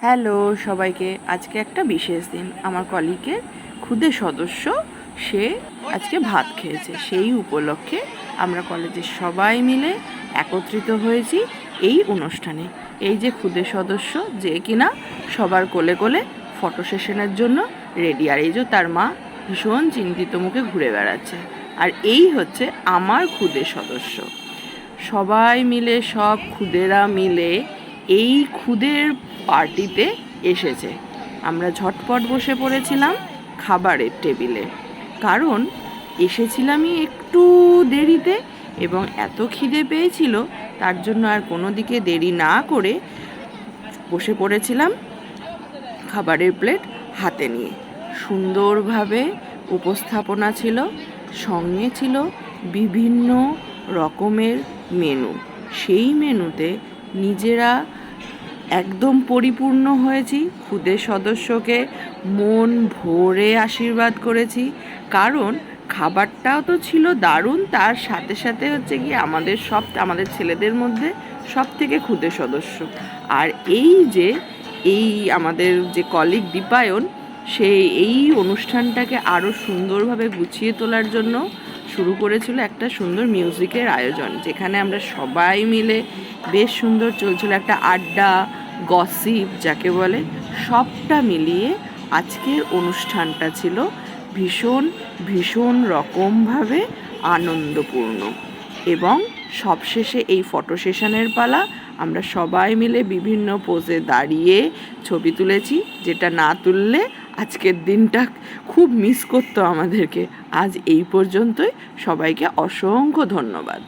Hello সবাইকে। আজকে একটা বিশেষ দিন। আমার কলিগের খুদে সদস্য সে আজকে ভাত খেয়েছে। সেই উপলক্ষে আমরা কলেজের সবাই মিলে একত্রিত হয়েছি এই অনুষ্ঠানে। এই যে খুদে সদস্য, যে কিনা সবার কোলে কোলে ফটো সেশনের জন্য রেডি। আর এই যে তার মা ভীষণ চিন্তিত মুখে ঘুরে বেড়াচ্ছে। আর এই হচ্ছে আমার খুদে সদস্য। সবাই মিলে, সব খুদেরা মিলে এই খুদের পার্টিতে এসেছে। আমরা ঝটপট বসে পড়েছিলাম খাবারের টেবিলে, কারণ এসেছিলামই একটু দেরিতে এবং এত খিদে পেয়েছিল, তার জন্য আর কোনো দিকে দেরি না করে বসে পড়েছিলাম খাবারের প্লেট হাতে নিয়ে। সুন্দরভাবে উপস্থাপনা ছিল, সঙ্গে ছিল বিভিন্ন রকমের মেনু। সেই মেনুতে নিজেরা একদম পরিপূর্ণ হয়েছি। খুদে সদস্যকে মন ভরে আশীর্বাদ করেছি, কারণ খাবারটাও তো ছিল দারুণ। তার সাথে সাথে হচ্ছে কি আমাদের ছেলেদের মধ্যে সব থেকে খুদে সদস্য। আর এই আমাদের যে কলিগ দীপায়ন, সে এই অনুষ্ঠানটাকে আরও সুন্দরভাবে গুছিয়ে তোলার জন্য শুরু করেছিল একটা সুন্দর মিউজিকের আয়োজন, যেখানে আমরা সবাই মিলে বেশ সুন্দর চলছিল একটা আড্ডা, গসিপ যাকে বলে, সবটা মিলিয়ে আজকের অনুষ্ঠানটা ছিল ভীষণ ভীষণ রকমভাবে আনন্দপূর্ণ। এবং সবশেষে এই ফটো সেশনের পালা। আমরা সবাই মিলে বিভিন্ন পোজে দাঁড়িয়ে ছবি তুলেছি, যেটা না তুললে আজকের দিনটা খুব মিস করতো আমাদেরকে। আজ এই পর্যন্তই। সবাইকে অসংখ্য ধন্যবাদ।